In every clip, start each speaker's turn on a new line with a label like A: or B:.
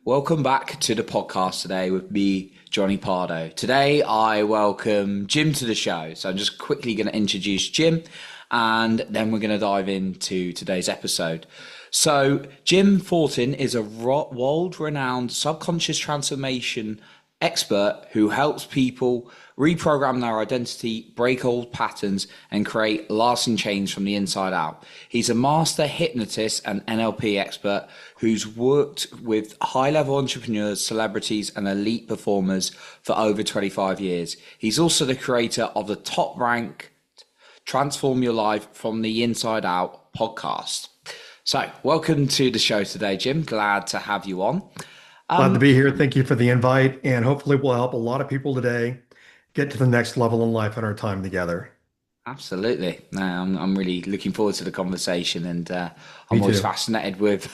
A: Welcome back to the podcast today with me, Johnny Pardo. Today, I welcome Jim to the show. So I'm just quickly going to introduce Jim and then we're going to dive into today's episode. So Jim Fortin is a world-renowned subconscious transformation expert who helps people reprogram their identity, break old patterns, and create lasting change from the inside out. He's a master hypnotist and NLP expert who's worked with high-level entrepreneurs, celebrities, and elite performers for over 25 years. He's also the creator of the top-ranked Transform Your Life from the Inside Out podcast. So, welcome to the show today, Jim. Glad to have you on.
B: Glad to be here. Thank you for the invite, and hopefully we'll help a lot of people today get to the next level in life in our time together.
A: Absolutely. No, I'm really looking forward to the conversation, and
B: Me
A: I'm always
B: too.
A: fascinated with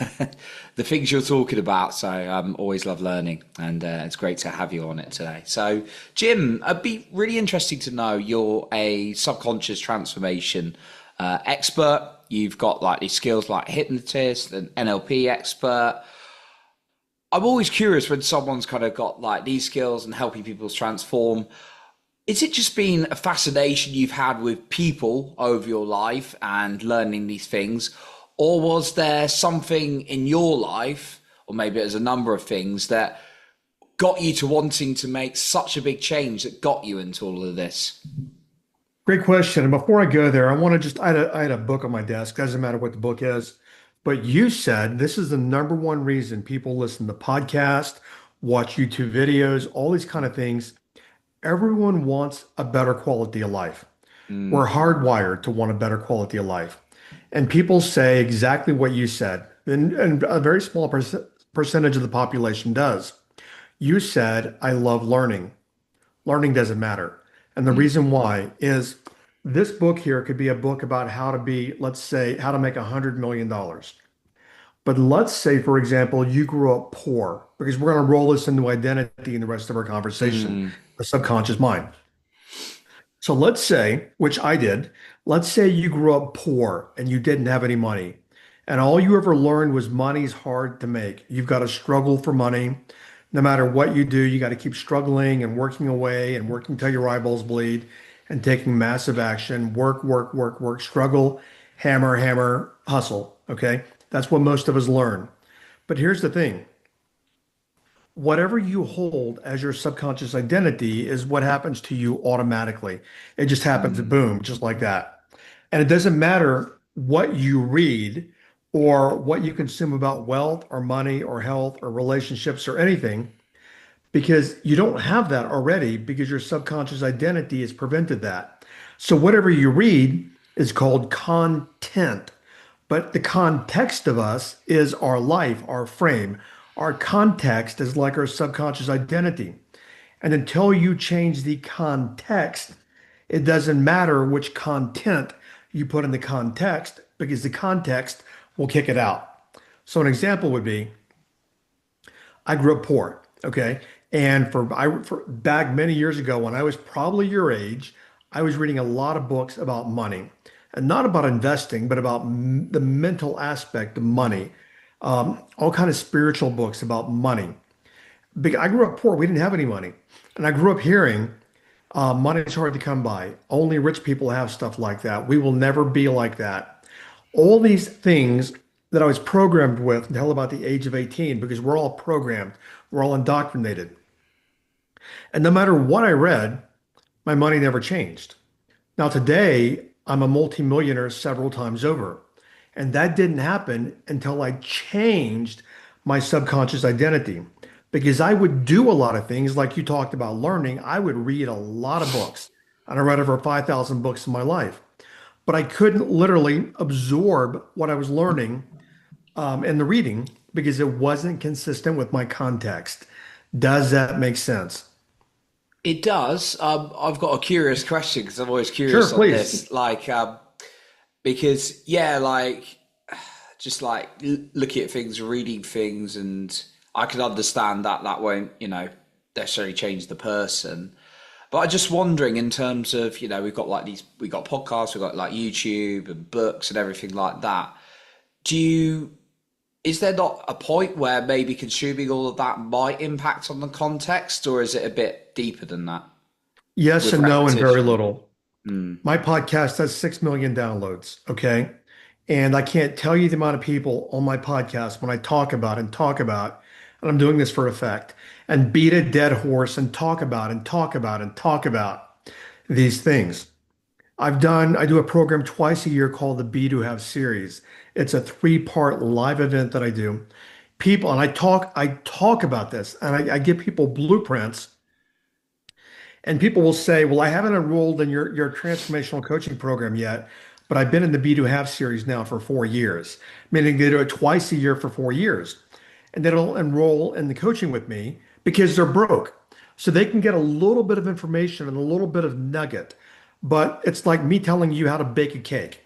A: the things you're talking about. So always love learning, and it's great to have you on it today. So, Jim, it'd be really interesting to know you're a subconscious transformation expert. You've got like these skills like hypnotist and NLP expert. I'm always curious when someone's kind of got like these skills and helping people transform. Is it just been a fascination you've had with people over your life and learning these things? Or was there something in your life, or maybe it was a number of things that got you to wanting to make such a big change that got you into all of this?
B: Great question. And before I go there, I want to just, I had a book on my desk. Doesn't matter what the book is, but you said this is the number one reason people listen to podcasts, watch YouTube videos, all these kind of things. Everyone wants a better quality of life.
A: Mm,
B: We're hardwired to want a better quality of life. And people say exactly what you said, and a very small percentage of the population does. You said, I love learning. Learning doesn't matter. And the
A: mm,
B: reason why is this book here could be a book about how to be, let's say, how to make $100 million. But let's say, for example, you grew up poor, because we're going to roll this into identity in the rest of our conversation,
A: mm,
B: the subconscious mind. So let's say, which I did, let's say you grew up poor and you didn't have any money. And all you ever learned was money's hard to make. You've got to struggle for money. No matter what you do, you got to keep struggling and working away and working till your eyeballs bleed and taking massive action. Work, work, work, work, struggle, hammer, hammer, hustle. Okay. That's what most of us learn. But here's the thing. Whatever you hold as your subconscious identity is what happens to you automatically. It just happens,
A: mm.
B: boom, just like that. And it doesn't matter what you read or what you consume about wealth or money or health or relationships or anything, because you don't have that already because your subconscious identity has prevented that. So whatever you read is called content. But the context of us is our life, our frame. Our context is like our subconscious identity. And until you change the context, it doesn't matter which content you put in the context because the context will kick it out. So an example would be I grew up poor, okay? And for back many years ago when I was probably your age, I was reading a lot of books about money and not about investing, but about the mental aspect of money. All kind of spiritual books about money. I grew up poor. We didn't have any money. And I grew up hearing money is hard to come by. Only rich people have stuff like that. We will never be like that. All these things that I was programmed with until about the age of 18, because we're all programmed, we're all indoctrinated. And no matter what I read, my money never changed. Now, today, I'm a multimillionaire several times over. And that didn't happen until I changed my subconscious identity. Because I would do a lot of things like you talked about learning. I would read a lot of books. And I read over 5,000 books in my life. But I couldn't literally absorb what I was learning in the reading because it wasn't consistent with my context. Does that make sense?
A: It does. I've got a curious question because I'm always
B: Sure,
A: curious on
B: please.
A: this. Because yeah, just like looking at things, reading things, and I can understand that that won't, necessarily change the person. But I'm just wondering in terms of, we've got like we got podcasts, we've got like YouTube and books and everything like that. Do you is there not a point where maybe consuming all of that might impact on the context, or is it a bit deeper than that
B: Yes
A: with
B: and no and very
A: repetition?
B: little.
A: Mm.
B: My podcast has 6 million downloads. Okay. And I can't tell you the amount of people on my podcast when I talk about and talk about, and I'm doing this for effect, and beat a dead horse and talk about and talk about and talk about these things. I do a program twice a year called the Be to Have series. It's a 3-part live event that I do. People, and I talk about this and I give people blueprints. And people will say, well, I haven't enrolled in your transformational coaching program yet, but I've been in the Be to Have series now for 4 years, meaning they do it twice a year for 4 years. And they'll enroll in the coaching with me because they're broke. So they can get a little bit of information and a little bit of nugget. But it's like me telling you how to bake a cake.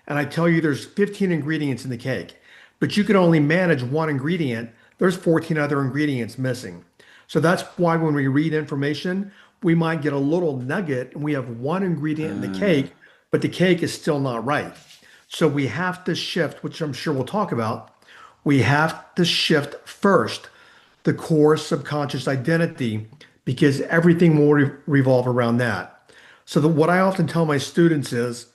B: And I tell you there's 15 ingredients in the cake, but you can only manage one ingredient. There's 14 other ingredients missing. So that's why when we read information, we might get a little nugget and we have one ingredient in the
A: Uh,
B: cake, but the cake is still not right. So we have to shift, which I'm sure we'll talk about. We have to shift first the core subconscious identity because everything will revolve around that. So what I often tell my students is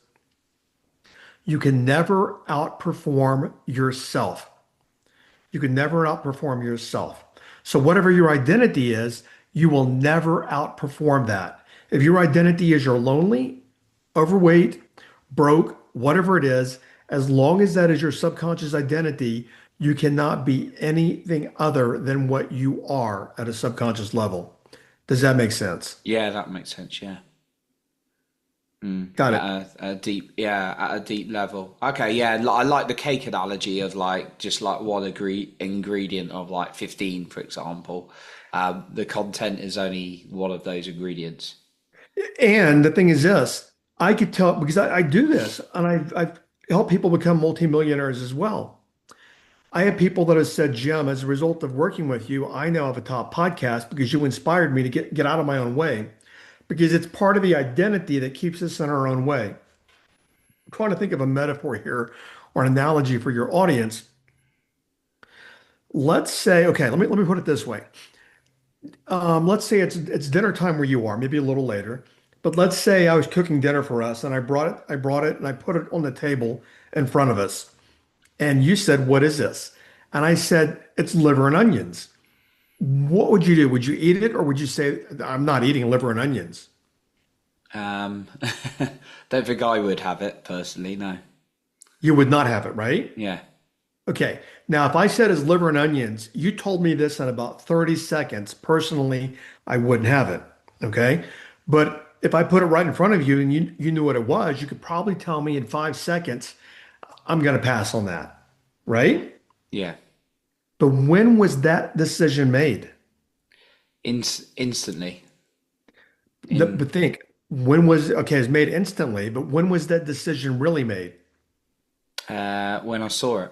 B: you can never outperform yourself. You can never outperform yourself. So, whatever your identity is, you will never outperform that. If your identity is you're lonely, overweight, broke, whatever it is, as long as that is your subconscious identity, you cannot be anything other than what you are at a subconscious level. Does that make sense?
A: yeah, that makes sense. Yeah.
B: Got
A: At
B: it.
A: a deep, yeah, at a deep level. Okay, yeah, I like the cake analogy of like just like one ingredient of like 15, for example. The content is only one of those ingredients.
B: And the thing is this, I could tell because I do this and I've helped people become multimillionaires as well. I have people that have said, Jim, as a result of working with you, I now have a top podcast because you inspired me to get out of my own way because it's part of the identity that keeps us in our own way. I'm trying to think of a metaphor here or an analogy for your audience. Let's say, okay, let me put it this way. Let's say it's dinner time where you are, maybe a little later. But let's say I was cooking dinner for us and I brought it and I put it on the table in front of us. And you said, what is this? And I said, it's liver and onions. What would you do? Would you eat it or would you say, I'm not eating liver and onions?
A: Um, don't think I would have it personally. No.
B: You would not have it, right?
A: Yeah.
B: Okay. Now, if I said it's liver and onions, you told me this in about 30 seconds. Personally, I wouldn't have it. Okay. But if I put it right in front of you and you knew what it was, you could probably tell me in 5 seconds, I'm going to pass on that. Right?
A: Yeah.
B: But when was that decision made?
A: Instantly. In
B: But think, when was, okay, it's made instantly, but when was that decision really made?
A: when I saw it.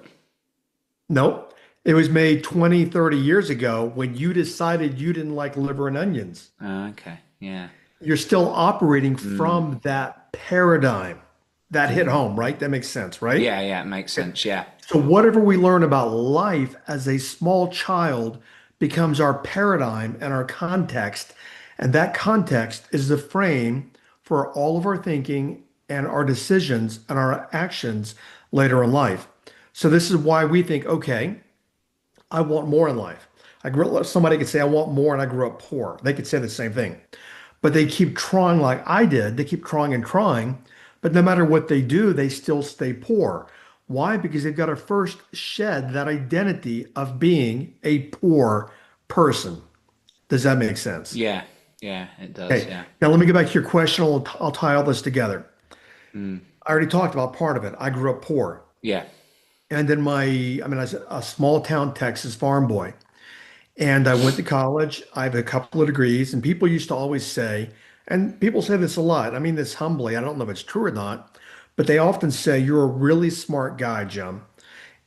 B: Nope. It was made 20, 30 years ago when you decided you didn't like liver and onions.
A: Okay. Yeah.
B: You're still operating
A: Mm.
B: from that paradigm. That hit home, right? That makes sense, right?
A: Yeah. Yeah. It makes sense. Yeah.
B: So whatever we learn about life as a small child becomes our paradigm and our context. And that context is the frame for all of our thinking and our decisions and our actions later in life. So this is why we think, okay, I want more in life. Somebody could say, I want more, and I grew up poor. They could say the same thing. But they keep trying like I did. They keep trying and trying. But no matter what they do, they still stay poor. Why? Because they've got to first shed that identity of being a poor person. Does that make sense?
A: Yeah. Yeah. It does.
B: Okay.
A: Yeah.
B: Now let me get back to your question. I'll tie all this together.
A: Mm.
B: I already talked about part of it. I grew up poor.
A: Yeah.
B: And then I mean, I was a small town Texas farm boy. And I went to college. I have a couple of degrees, and people used to always say, and people say this a lot. I mean this humbly. I don't know if it's true or not, but they often say, you're a really smart guy, Jim.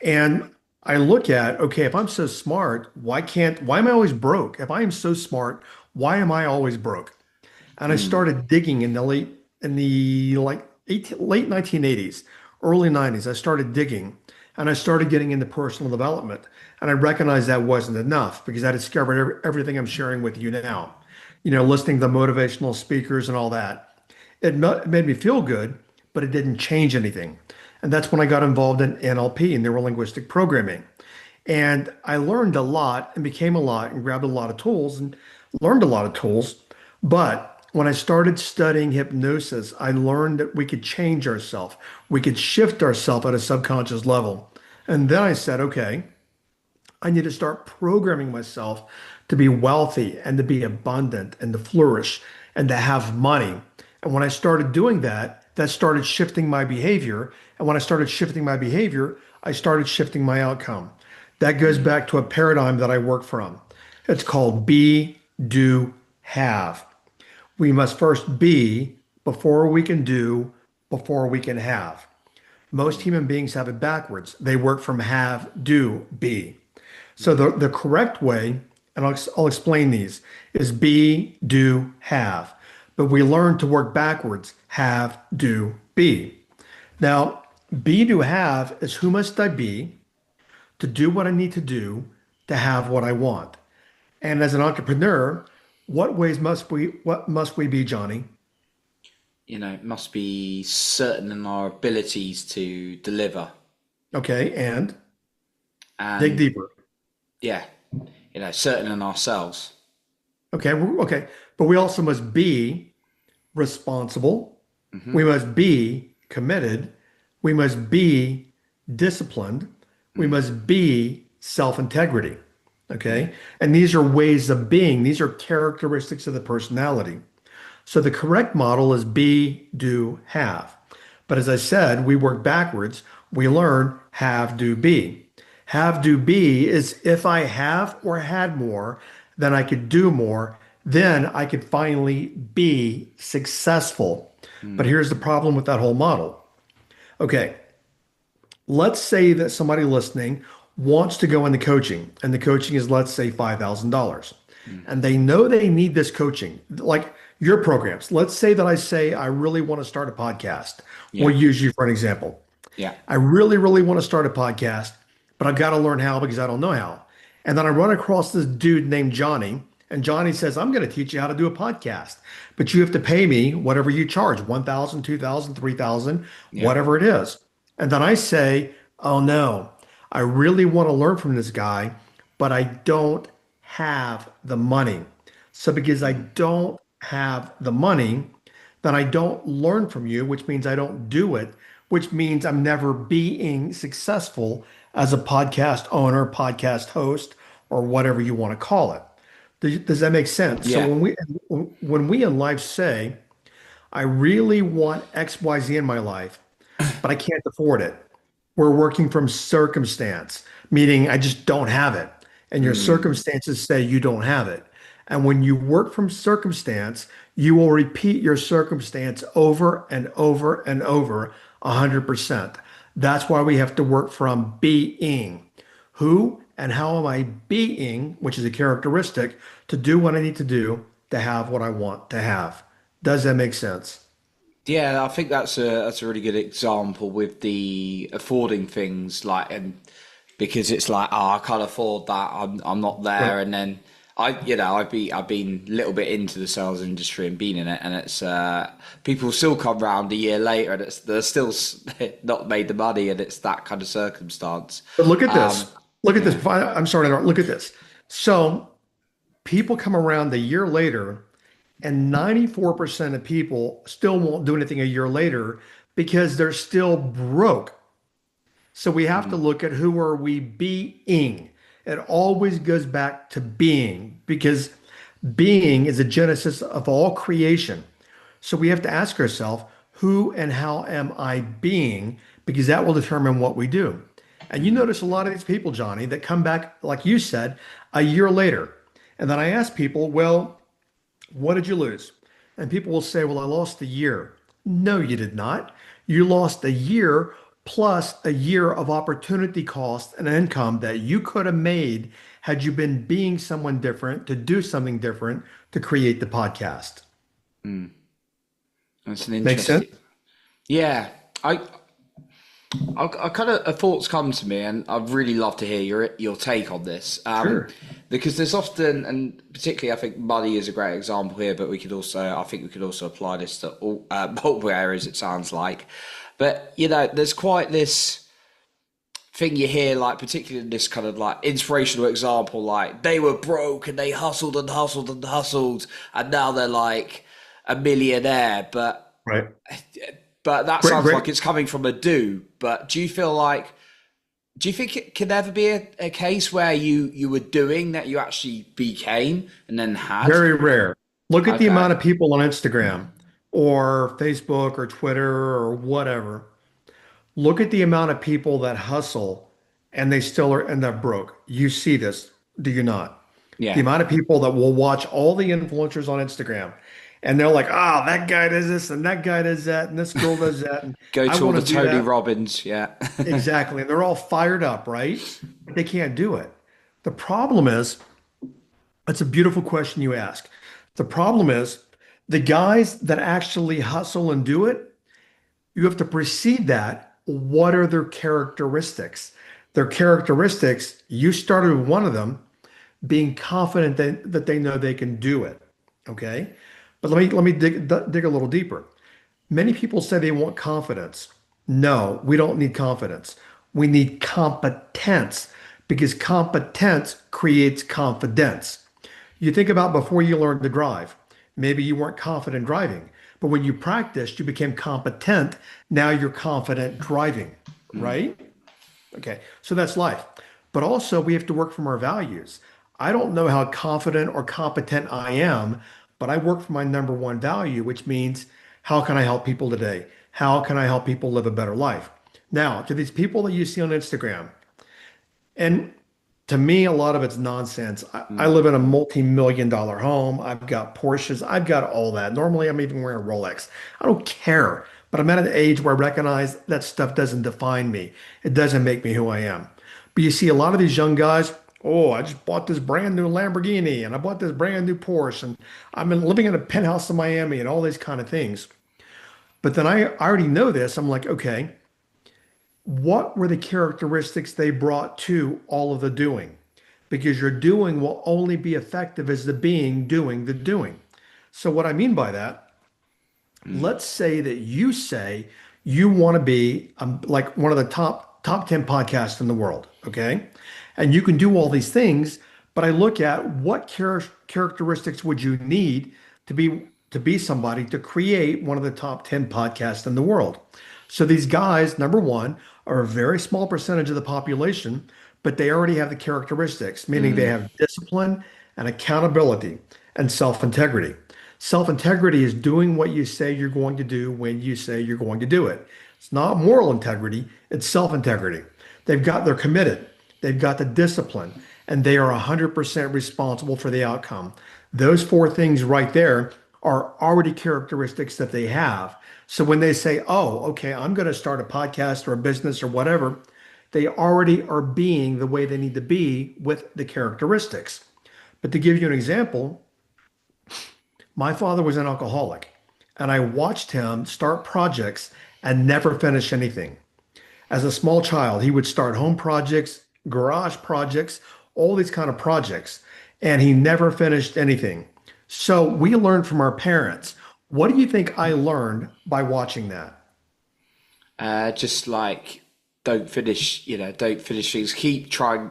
B: And I look at, okay, if I'm so smart, why am I always broke? If I am so smart, why am I always broke? And I
A: Mm.
B: started digging in the like late 1980s, early 90s. I started digging, and I started getting into personal development. And I recognized that wasn't enough because I discovered everything I'm sharing with you now. Listening to motivational speakers and all that. It made me feel good, but it didn't change anything. And that's when I got involved in NLP, neuro linguistic programming. And I learned a lot and became a lot and grabbed a lot of tools and learned a lot of tools. But when I started studying hypnosis, I learned that we could change ourselves. We could shift ourselves at a subconscious level. And then I said, okay, I need to start programming myself to be wealthy and to be abundant and to flourish and to have money. And when I started doing that, that started shifting my behavior. And when I started shifting my behavior, I started shifting my outcome. That goes back to a paradigm that I work from. It's called be, do, have. We must first be before we can do, before we can have. Most human beings have it backwards. They work from have, do, be. So the correct way, and I'll explain these, is be, do, have. But we learn to work backwards, have, do, be. Now, be, do, have is who must I be to do what I need to do to have what I want. And as an entrepreneur, what must we be, Johnny?
A: It must be certain in our abilities to deliver.
B: Okay, and dig
A: And
B: deeper.
A: yeah, certain in ourselves.
B: Okay, okay. But we also must be responsible. We must be committed. We must be disciplined. We must be self-integrity.
A: Yeah.
B: Okay. And these are ways of being, these are characteristics of the personality. So the correct model is be, do, have. But as I said, we work backwards. We learn have, do, be. Have, do, be is if I have or had more, then I could do more. Then I could finally be successful. But here's the problem with that whole model. Okay, let's say that somebody listening wants to go into coaching, and the coaching is, let's say, $5,000. And they know they need this coaching, like your programs. Let's say that I say, I really want to start a podcast.
A: Yeah.
B: We'll use you for an example.
A: Yeah.
B: I really, really want to start a podcast, but I've got to learn how because I don't know how. And then I run across this dude named Johnny, and Johnny says, I'm going to teach you how to do a podcast, but you have to pay me whatever you charge, 1,000, 2,000, 3,000,
A: Yeah.
B: whatever it is. And then I say, oh no, I really want to learn from this guy, but I don't have the money. So because I don't have the money, then I don't learn from you, which means I don't do it, which means I'm never being successful as a podcast owner, podcast host, or whatever you want to call it. Does that make sense? So
A: Yeah.
B: when we in life say, I really want XYZ in my life, but I can't afford it. We're working from circumstance, meaning I just don't have it. And your
A: Mm.
B: circumstances say you don't have it. And when you work from circumstance, you will repeat your circumstance over and over and over 100%. That's why we have to work from being. Who and how am I being, which is a characteristic, to do what I need to do to have what I want to have. Does that make sense?
A: Yeah, I think that's a really good example with the affording things like and because it's like, oh, I can't afford that. I'm not
B: Right.
A: there. And then I've been a little bit into the sales industry and been in it, and it's people still come round a year later, and they're still not made the money, and it's that kind of circumstance.
B: But look at
A: Um,
B: this. Look at this.
A: yeah.
B: I'm sorry to interrupt. Look at this. So people come around a year later, and 94% of people still won't do anything a year later because they're still broke. So we have to
A: Mm,
B: look at who are we being. It always goes back to being because being is a genesis of all creation. So we have to ask ourselves, who and how am I being? Because that will determine what we do. And you
A: mm,
B: notice a lot of these people, Johnny, that come back, like you said, a year later. And then I ask people, well, what did you lose? And people will say, well, I lost a year. No, you did not. You lost a year plus a year of opportunity cost and income that you could have made had you been being someone different to do something different to create the podcast.
A: mm. That's an
B: Make sense?
A: interesting. Yeah, I I kind of thoughts come to me, and I'd really love to hear your take on this.
B: Sure.
A: Because there's often, and particularly, I think money is a great example here, but I think we could also apply this to all multiple areas. It sounds like, but there's quite this thing you hear, like particularly in this kind of like inspirational example, like they were broke and they hustled and hustled and hustled, and now they're like a millionaire,
B: Right.
A: but that
B: Great,
A: sounds
B: great.
A: like it's coming from a do. But do you think it could ever be a case where you were doing that you actually became and then had?
B: Very rare. Look at the
A: Okay.
B: amount of people on Instagram or Facebook or Twitter or whatever. Look at the amount of people that hustle and they still are end up broke. You see this, do you not? The
A: Yeah.
B: amount of people that will watch all the influencers on Instagram and they're like, ah, that guy does this and that guy does that and this girl does that and
A: Go
B: I
A: to all
B: want
A: the
B: to do
A: Tony
B: that.
A: Robbins. Yeah.
B: Exactly. And they're all fired up, right? But they can't do it. The problem is, it's a beautiful question you ask. The problem is the guys that actually hustle and do it, you have to precede that. What are their characteristics? Their characteristics, you started with one of them, being confident that they know they can do it. Okay. But let me dig a little deeper. Many people say they want confidence. No, we don't need confidence. We need competence because competence creates confidence. You think about before you learned to drive. Maybe you weren't confident driving, but when you practiced, you became competent. Now you're confident driving, right? Okay, so that's life. But also, we have to work from our values. I don't know how confident or competent I am, but I work for my number one value, which means how can I help people today? How can I help people live a better life? Now, to these people that you see on Instagram, and to me, a lot of it's nonsense. I
A: Mm.
B: live in a multi-million dollar home. I've got Porsches. I've got all that. Normally, I'm even wearing a Rolex. I don't care. But I'm at an age where I recognize that stuff doesn't define me. It doesn't make me who I am. But you see a lot of these young guys, oh, I just bought this brand new Lamborghini and I bought this brand new Porsche and living in a penthouse in Miami and all these kind of things. But then I already know this. I'm like, okay, what were the characteristics they brought to all of the doing? Because your doing will only be effective as the being doing the doing. So, what I mean by that,
A: Mm.
B: let's say that you say you want to be like one of the top 10 podcasts in the world, okay? And you can do all these things, but I look at what characteristics would you need to be somebody to create one of the top 10 podcasts in the world. So these guys, number one, are a very small percentage of the population, but they already have the characteristics, meaning they
A: Mm.
B: have discipline and accountability and self-integrity. Self-integrity is doing what you say you're going to do when you say you're going to do it. It's not moral integrity, it's self-integrity. They're committed, they've got the discipline, and they are 100% responsible for the outcome. Those four things right there are already characteristics that they have. So when they say, oh, okay, I'm going to start a podcast or a business or whatever, they already are being the way they need to be with the characteristics. But to give you an example, my father was an alcoholic, and I watched him start projects and never finish anything. As a small child, he would start home projects, garage projects, all these kind of projects, and he never finished anything. So we learned from our parents. What do you think I learned by watching that?
A: Just like don't finish things. Keep trying,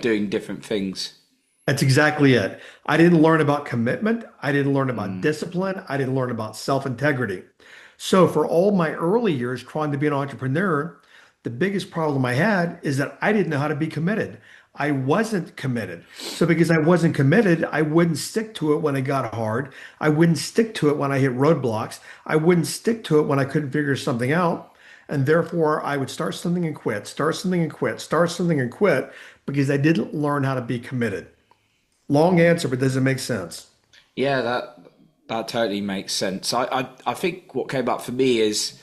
A: doing different things.
B: That's exactly it. I didn't learn about commitment. I didn't learn about
A: Mm.
B: discipline. I didn't learn about self-integrity. So for all my early years trying to be an entrepreneur, the biggest problem I had is that I didn't know how to be committed. I wasn't committed. So because I wasn't committed, I wouldn't stick to it when it got hard. I wouldn't stick to it when I hit roadblocks. I wouldn't stick to it when I couldn't figure something out. And therefore, I would start something and quit, start something and quit, start something and quit because I didn't learn how to be committed. Long answer, but does it make sense?
A: Yeah, that totally makes sense. I think what came up for me is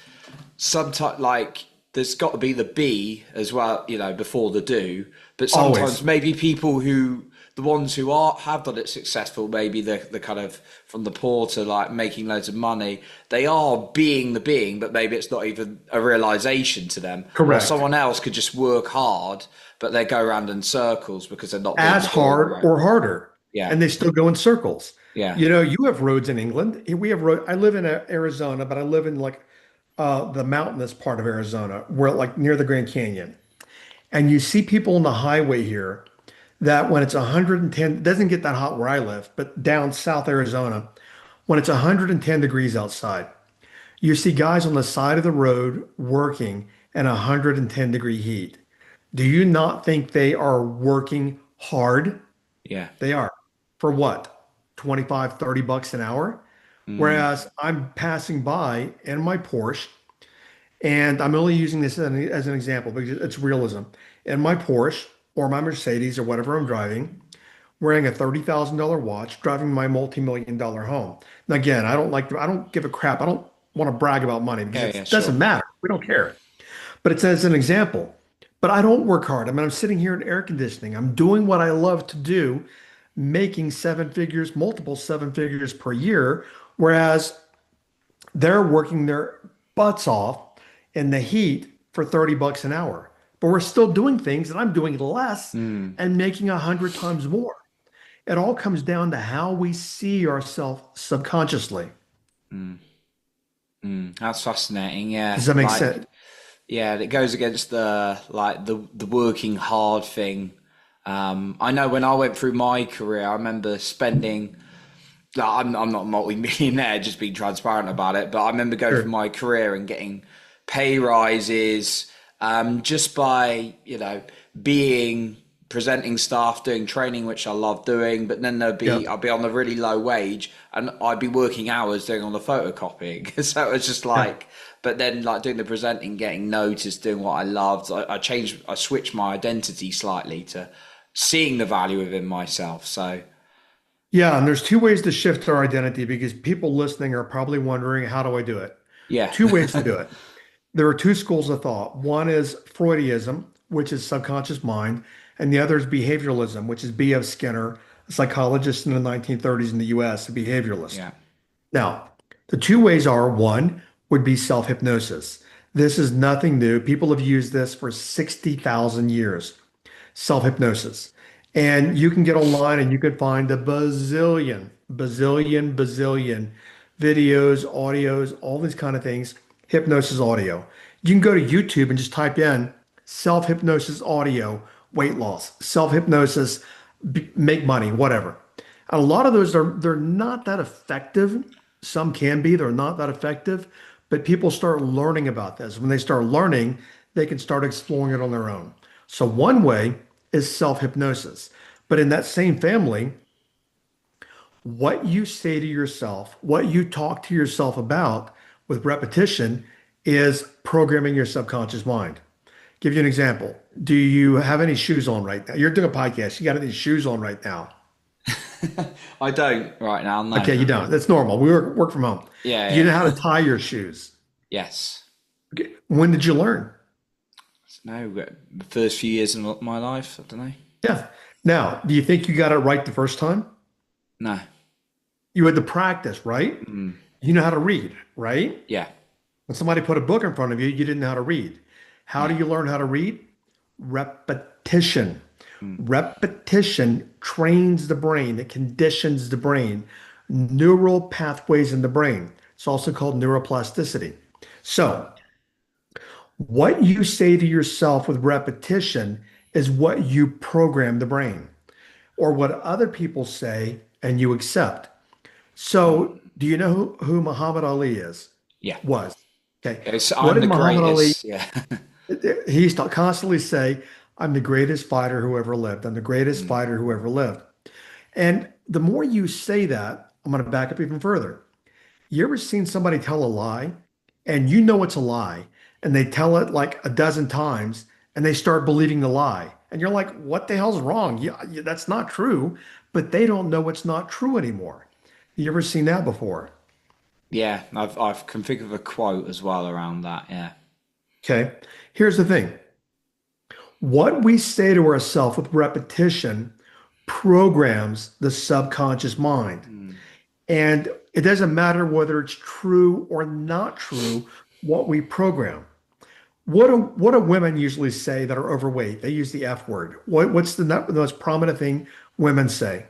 A: sometimes like there's got to be the be as well, before the do. But sometimes
B: Always.
A: maybe people who the ones who are have done it successful, maybe the kind of from the poor to like making loads of money, they are being the being, but maybe it's not even a realization to them. While
B: Correct.
A: someone else could just work hard, but they go around in circles because they're not being
B: As
A: the being,
B: hard
A: right?
B: or harder,
A: Yeah,
B: and they still go in circles.
A: yeah,
B: You have roads in England. We have road. I live in Arizona, but I live in like the mountainous part of Arizona, where like near the Grand Canyon. And you see people on the highway here that when it's 110, it doesn't get that hot where I live, but down South Arizona, when it's 110 degrees outside, you see guys on the side of the road working in 110-degree heat. Do you not think they are working hard?
A: yeah.
B: They are. For what? 25, 30 bucks an hour?
A: Mm,
B: Whereas I'm passing by in my Porsche, and I'm only using this as an example because it's realism. In my Porsche or my Mercedes or whatever I'm driving, wearing a $30,000 watch, driving my multi-million dollar home. Now, again, I don't give a crap. I don't want to brag about money because
A: yeah, yeah,
B: it
A: sure.
B: doesn't matter. We don't care. But it's as an example. But I don't work hard. I mean, I'm sitting here in air conditioning. I'm doing what I love to do, making seven figures, multiple seven figures per year, whereas they're working their butts off in the heat for 30 bucks an hour. But we're still doing things that I'm doing less
A: Mm,
B: and making 100 times more. It all comes down to how we see ourselves subconsciously.
A: mm, that's fascinating. Yeah,
B: Does that make
A: like
B: sense?
A: yeah, it goes against the like the working hard thing. I know when I went through my career, I remember spending. Like, I'm not a multi-millionaire, just being transparent about it. But I remember going through
B: Sure.
A: my career and getting pay rises just by being presenting stuff, doing training, which I love doing. But then
B: Yep.
A: I'd be on a really low wage, and I'd be working hours doing all the photocopying. So it was just
B: Yeah.
A: like, but then like doing the presenting, getting noticed, doing what I loved. I switched my identity slightly to seeing the value within myself. So
B: Yeah, and there's two ways to shift our identity because people listening are probably wondering, how do I do it?
A: yeah,
B: Two ways to do it. There are two schools of thought. One is Freudianism, which is subconscious mind, and the other is behavioralism, which is B.F. Skinner, a psychologist in the 1930s in the US, a behavioralist.
A: yeah.
B: Now, the two ways are one would be self-hypnosis. This is nothing new. People have used this for 60,000 years, self-hypnosis. And you can get online and you can find a bazillion videos, audios, all these kind of things, hypnosis audio. You can go to YouTube and just type in self-hypnosis audio, weight loss, self-hypnosis, make money, whatever. And a lot of those are they're not that effective. Some can be, they're not that effective, but people start learning about this. When they start learning, they can start exploring it on their own. So one way is self-hypnosis. But in that same family, what you say to yourself, what you talk to yourself about with repetition is programming your subconscious mind. Give you an example. Do you have any shoes on right now? You're doing a podcast. You got any shoes on right now?
A: I don't right now, no.
B: Okay, you don't. That's normal. We work from home.
A: Yeah,
B: Do you
A: yeah.
B: know how to tie your shoes?
A: Yes.
B: Okay. When did you learn?
A: No, the first few years of my life, I don't know.
B: Yeah. Now, do you think you got it right the first time?
A: No.
B: You had to practice, right?
A: Mm,
B: You know how to read, right?
A: yeah,
B: When somebody put a book in front of you, you didn't know how to read. How do
A: yeah.
B: you learn how to read? Repetition.
A: Mm,
B: Repetition trains the brain, it conditions the brain, neural pathways in the brain. It's also called neuroplasticity. So, what you say to yourself with repetition is what you program the brain, or what other people say and you accept. So,
A: mm,
B: do you know who Muhammad Ali is?
A: yeah.
B: Was. Okay.
A: It's,
B: What
A: I'm
B: did
A: the
B: Muhammad Ali,
A: greatest. Yeah.
B: he used to constantly say, I'm the greatest fighter who ever lived. I'm the greatest
A: Mm,
B: fighter who ever lived. And the more you say that, I'm going to back up even further. You ever seen somebody tell a lie and you know it's a lie and they tell it like a dozen times and they start believing the lie? And you're like, what the hell's wrong? Yeah, that's not true, but they don't know it's not true anymore. You ever seen that before?
A: yeah, I've can think of a quote as well around that. Yeah.
B: Okay. Here's the thing. What we say to ourselves with repetition programs the subconscious mind.
A: Mm.
B: And it doesn't matter whether it's true or not true what we program. What do women usually say that are overweight? They use the F word. What's the most prominent thing women say?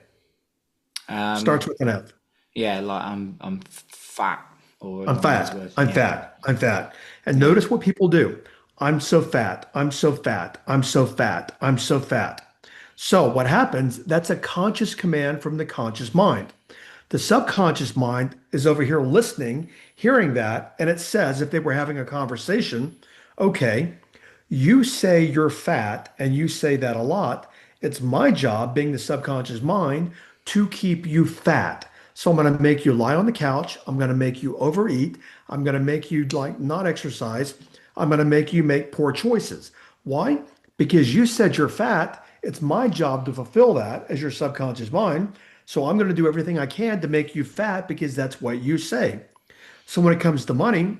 A: Um,
B: Starts with an F.
A: yeah, like I'm fat or
B: I'm
A: along those
B: fat.
A: words.
B: I'm
A: Yeah,
B: fat. I'm fat. And
A: yeah,
B: notice what people do. I'm so fat. I'm so fat. I'm so fat. I'm so fat. So what happens? That's a conscious command from the conscious mind. The subconscious mind is over here listening, hearing that, and it says, if they were having a conversation, okay, you say you're fat and you say that a lot. It's my job, being the subconscious mind, to keep you fat. So I'm going to make you lie on the couch. I'm going to make you overeat. I'm going to make you like not exercise. I'm going to make you make poor choices. Why? Because you said you're fat. It's my job to fulfill that as your subconscious mind. So I'm going to do everything I can to make you fat because that's what you say. So when it comes to money,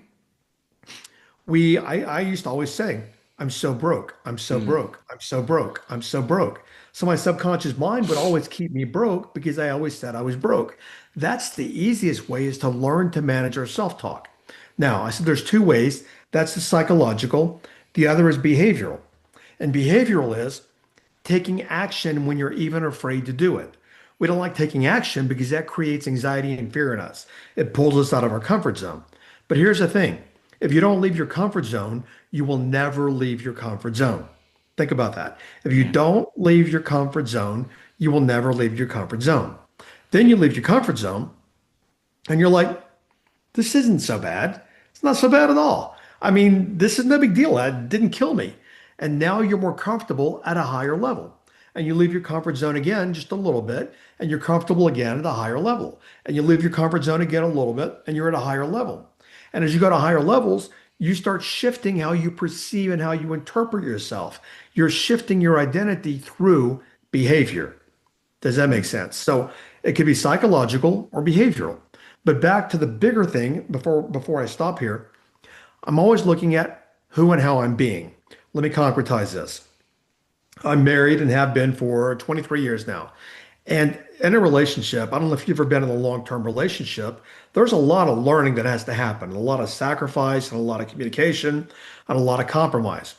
B: I used to always say, I'm so broke, I'm so
A: mm,
B: broke, I'm so broke, I'm so broke. So my subconscious mind would always keep me broke because I always said I was broke. That's the easiest way is to learn to manage our self-talk. Now, I said there's two ways. That's the psychological. The other is behavioral. And behavioral is taking action when you're even afraid to do it. We don't like taking action because that creates anxiety and fear in us. It pulls us out of our comfort zone. But here's the thing, if you don't leave your comfort zone, you will never leave your comfort zone. Think about that. If you
A: yeah.
B: don't leave your comfort zone, you will never leave your comfort zone. Then you leave your comfort zone and you're like, this isn't so bad. It's not so bad at all. I mean, this is no big deal. That didn't kill me. And now you're more comfortable at a higher level. And you leave your comfort zone again just a little bit, and you're comfortable again at a higher level. And you leave your comfort zone again a little bit, and you're at a higher level. And as you go to higher levels, you start shifting how you perceive and how you interpret yourself. You're shifting your identity through behavior. Does that make
A: Mm.
B: sense? So it could be psychological or behavioral. But back to the bigger thing before I stop here, I'm always looking at who and how I'm being. Let me concretize this. I'm married and have been for 23 years now. And in a relationship, I don't know if you've ever been in a long-term relationship, there's a lot of learning that has to happen, a lot of sacrifice and a lot of communication and a lot of compromise.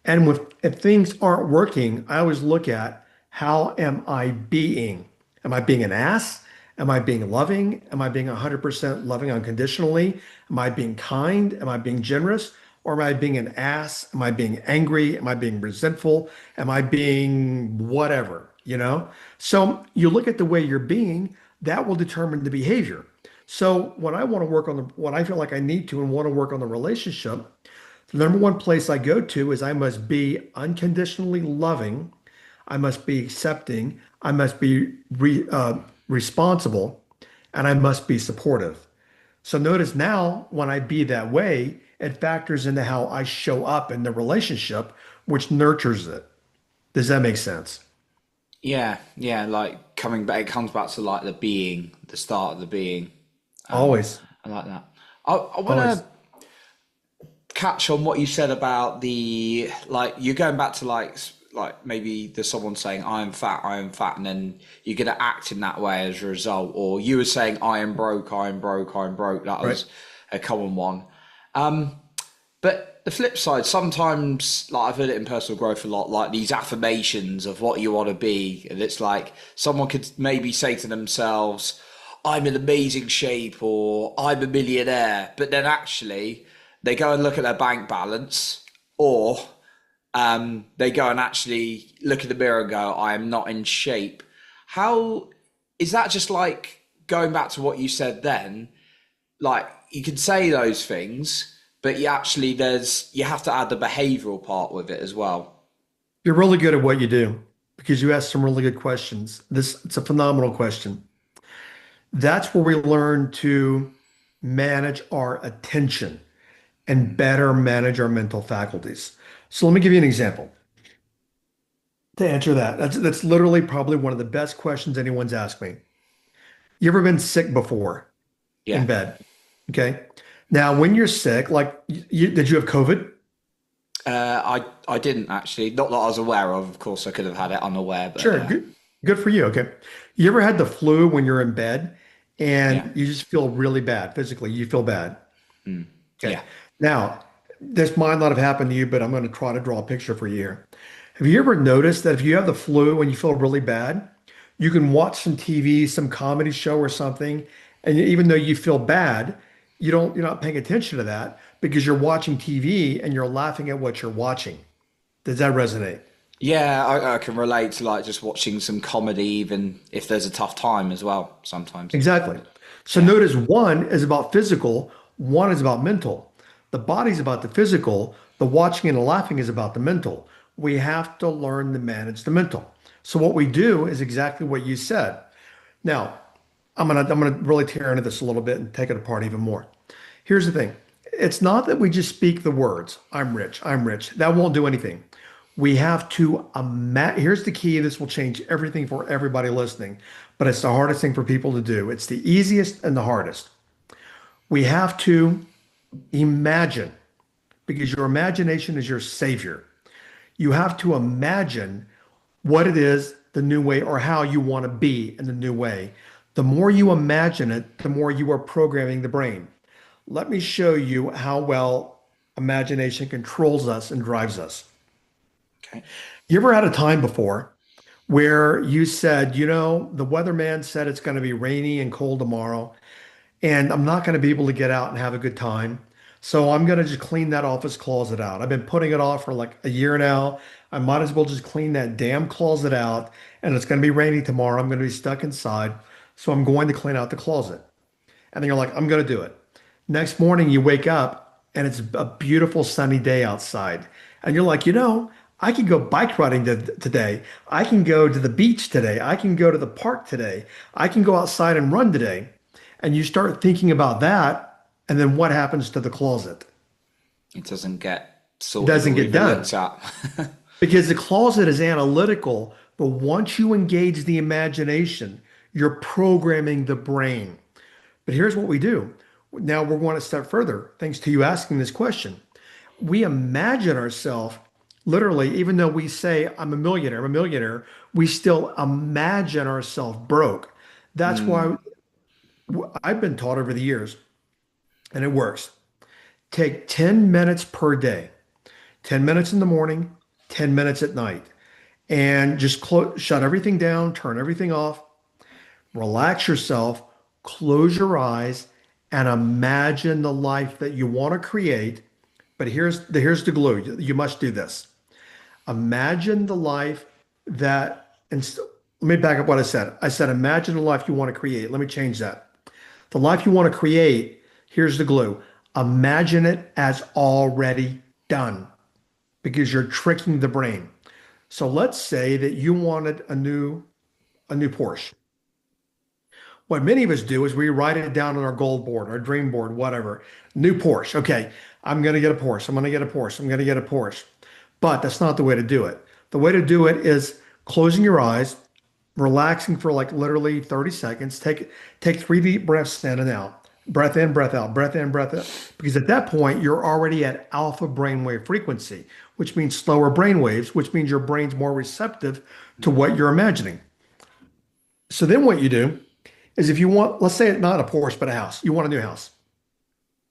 B: And if things aren't working, I always look at how am I being? Am I being an ass? Am I being loving? Am I being 100% loving unconditionally? Am I being kind? Am I being generous? Or am I being an ass? Am I being angry? Am I being resentful? Am I being whatever? So you look at the way you're being, that will determine the behavior. So when I want to work on what I feel like I need to and want to work on the relationship, the number one place I go to is I must be unconditionally loving. I must be accepting. I must be responsible, and I must be supportive. So notice now when I be that way, it factors into how I show up in the relationship, which nurtures it. Does that make sense?
A: Yeah, yeah, like coming back, it comes back to like the being, the start of the being. Um,
B: Always,
A: I like that. I want
B: always.
A: to catch on what you said about the like you're going back to like maybe there's someone saying I am fat, and then you're gonna act in that way as a result, or you were saying I am broke, I am broke, I am broke. That
B: Right.
A: was a common one. But the flip side, sometimes, like I've heard it in personal growth a lot, like these affirmations of what you want to be. And it's like someone could maybe say to themselves, I'm in amazing shape or I'm a millionaire. But then actually, they go and look at their bank balance or they go and actually look in the mirror and go, I am not in shape. How is that just like going back to what you said then? Like you can say those things, but you have to add the behavioral part with it as well.
B: You're really good at what you do because you ask some really good questions. It's a phenomenal question. That's where we learn to manage our attention and
A: Mm.
B: better manage our mental faculties. So let me give you an example to answer that. That's literally probably one of the best questions anyone's asked me. You ever been sick before
A: Yeah.
B: in bed? Okay. Now, when you're sick, like did you have COVID?
A: I didn't actually, not that I was aware of. Of course, I could have had it unaware, but
B: Sure. Good. Good for you. Okay. You ever had the flu when you're in bed
A: Yeah.
B: and you just feel really bad physically? You feel bad.
A: Mm.
B: Okay.
A: Yeah.
B: Now, this might not have happened to you, but I'm going to try to draw a picture for you here. Have you ever noticed that if you have the flu and you feel really bad, you can watch some TV, some comedy show or something, and even though you feel bad, you're not paying attention to that because you're watching TV and you're laughing at what you're watching. Does that resonate?
A: Yeah, I can relate to like just watching some comedy, even if there's a tough time as well, sometimes.
B: Exactly. So
A: Yeah.
B: notice one is about physical, one is about mental. The body's about the physical, the watching and the laughing is about the mental. We have to learn to manage the mental. So what we do is exactly what you said. Now, I'm gonna really tear into this a little bit and take it apart even more. Here's the thing. It's not that we just speak the words, I'm rich, I'm rich. That won't do anything. We have to imagine. Here's the key. This will change everything for everybody listening, but it's the hardest thing for people to do. It's the easiest and the hardest. We have to imagine because your imagination is your savior. You have to imagine what it is, the new way, or how you want to be in the new way. The more you imagine it, the more you are programming the brain. Let me show you how well imagination controls us and drives us.
A: Okay.
B: You ever had a time before where you said, the weatherman said it's going to be rainy and cold tomorrow, and I'm not going to be able to get out and have a good time. So I'm going to just clean that office closet out. I've been putting it off for like a year now. I might as well just clean that damn closet out, and it's going to be rainy tomorrow. I'm going to be stuck inside. So I'm going to clean out the closet. And then you're like, I'm going to do it. Next morning, you wake up and it's a beautiful sunny day outside. And you're like, I can go bike riding today. I can go to the beach today. I can go to the park today. I can go outside and run today. And you start thinking about that. And then what happens to the closet?
A: It doesn't get
B: It
A: sorted
B: doesn't
A: or
B: get
A: even
B: done
A: looked at.
B: because the closet is analytical. But once you engage the imagination, you're programming the brain. But here's what we do. Now we're going a step further, thanks to you asking this question. We imagine ourselves literally, even though we say, I'm a millionaire, we still imagine ourselves broke. That's
A: Mm.
B: why I've been taught over the years, and it works. Take 10 minutes per day, 10 minutes in the morning, 10 minutes at night, and just shut everything down, turn everything off, relax yourself, close your eyes, and imagine the life that you want to create. But here's the glue. You must do this. Imagine the life that, let me back up what I said. I said, imagine the life you want to create. Let me change that. The life you want to create, here's the glue. Imagine it as already done because you're tricking the brain. So let's say that you wanted a new Porsche. What many of us do is we write it down on our goal board, our dream board, whatever. New Porsche. Okay, I'm going to get a Porsche. I'm going to get a Porsche. I'm going to get a Porsche. But that's not the way to do it. The way to do it is closing your eyes, relaxing for like literally 30 seconds. Take three deep breaths in and out. Breath in, breath out, breath in, breath out. Because at that point, you're already at alpha brainwave frequency, which means slower brain waves, which means your brain's more receptive to what you're imagining. So then what you do is if you want, let's say it's not a Porsche, but a house. You want a new house,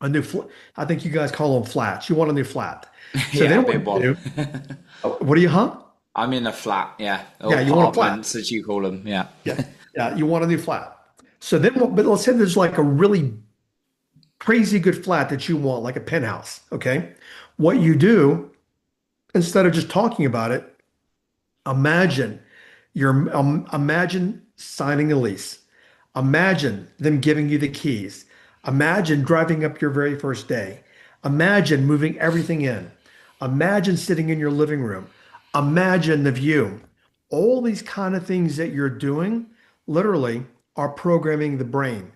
B: a new flat. I think you guys call them flats. You want a new flat. So
A: Yeah,
B: then
A: a
B: what
A: big
B: you
A: one.
B: do, what do you, huh?
A: I'm in a flat, yeah, or
B: Yeah, you want a flat.
A: apartments as you call them. Yeah.
B: Yeah. Yeah, you want a new flat. So then, but let's say there's like a really crazy good flat that you want, like a penthouse. Okay. What you do, instead of just talking about it, imagine imagine signing a lease. Imagine them giving you the keys. Imagine driving up your very first day. Imagine moving everything in. Imagine sitting in your living room. Imagine the view. All these kind of things that you're doing literally are programming the brain,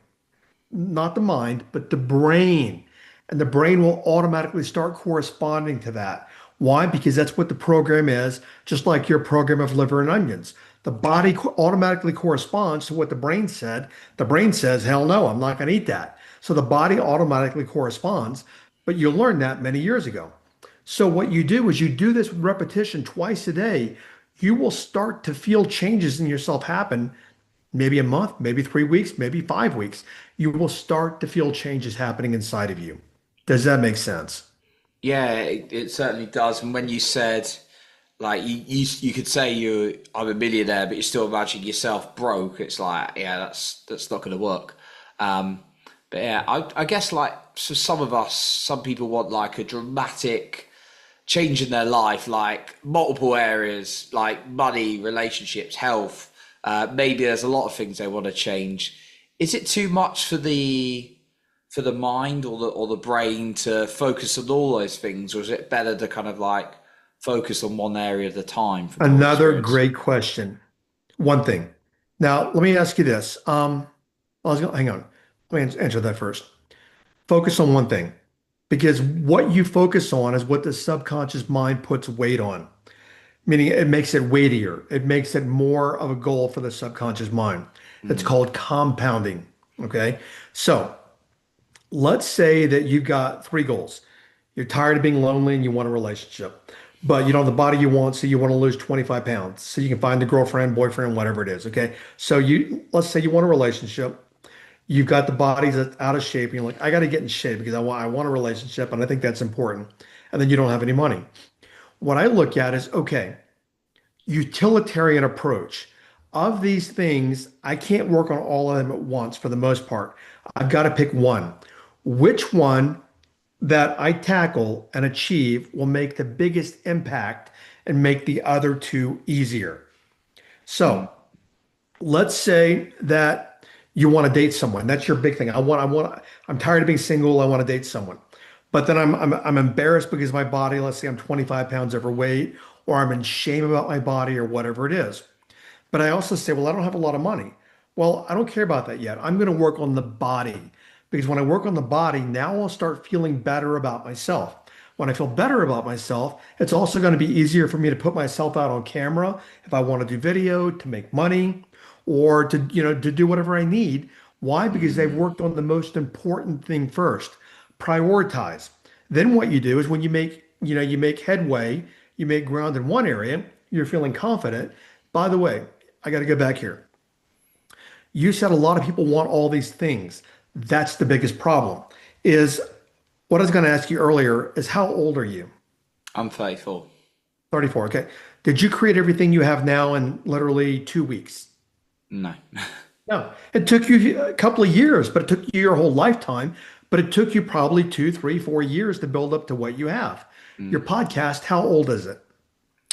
B: not the mind, but the brain. And the brain will automatically start corresponding to that. Why? Because that's what the program is, just like your program of liver and onions. The body automatically corresponds to what the brain said. The brain says, hell no, I'm not going to eat that. So the body automatically corresponds, but you learned that many years ago. So what you do is you do this with repetition twice a day. you will start to feel changes in yourself happen maybe a month, maybe 3 weeks, maybe 5 weeks. You will start to feel changes happening inside of you. Does that make sense?
A: Yeah, it certainly does. And when you said, like, you could say I'm a millionaire, but you still imagine yourself broke. It's like, yeah, that's not going to work. Um, but yeah, I guess like for some of us, some people want like a dramatic change in their life, like multiple areas, like money, relationships, health. Maybe there's a lot of things they want to change. Is it too much for the mind or the brain to focus on all those things, or is it better to kind of like focus on one area at a time from your
B: Another
A: experience?
B: great question. One thing. Now, let me ask you this. Hang on. Let me answer that first. Focus on one thing because what you focus on is what the subconscious mind puts weight on, meaning it makes it weightier. It makes it more of a goal for the subconscious mind. It's
A: Mm,
B: called compounding. Okay. So let's say that you've got three goals. You're tired of being lonely and you want a relationship, but you don't have the body you want, so you want to lose 25 pounds so you can find a girlfriend, boyfriend, whatever it is. Okay. So let's say you want a relationship. You've got the body that's out of shape, and you're like, I got to get in shape because I want a relationship, and I think that's important. And then you don't have any money. What I look at is, okay, utilitarian approach. Of these things, I can't work on all of them at once for the most part. I've got to pick one. Which one that I tackle and achieve will make the biggest impact and make the other two easier?
A: mm,
B: So let's say that you want to date someone. That's your big thing. I'm tired of being single. I want to date someone. But then I'm embarrassed because my body, let's say I'm 25 pounds overweight, or I'm in shame about my body or whatever it is. But I also say, well, I don't have a lot of money. Well, I don't care about that yet. I'm going to work on the body because when I work on the body, now I'll start feeling better about myself. When I feel better about myself, it's also going to be easier for me to put myself out on camera if I want to do video, to make money, or to do whatever I need. Why? Because they've
A: mm.
B: worked on the most important thing first. Prioritize. Then what you do is when you make headway, you make ground in one area, you're feeling confident. By the way, I got to go back here. You said a lot of people want all these things. That's the biggest problem. Is what I was going to ask you earlier is how old are you?
A: I'm faithful.
B: 34. Okay. Did you create everything you have now in literally 2 weeks?
A: No.
B: No. It took you a couple of years, but it took you your whole lifetime. But it took you probably 2, 3, 4 years to build up to what you have. Your
A: Mm.
B: podcast, how old is it?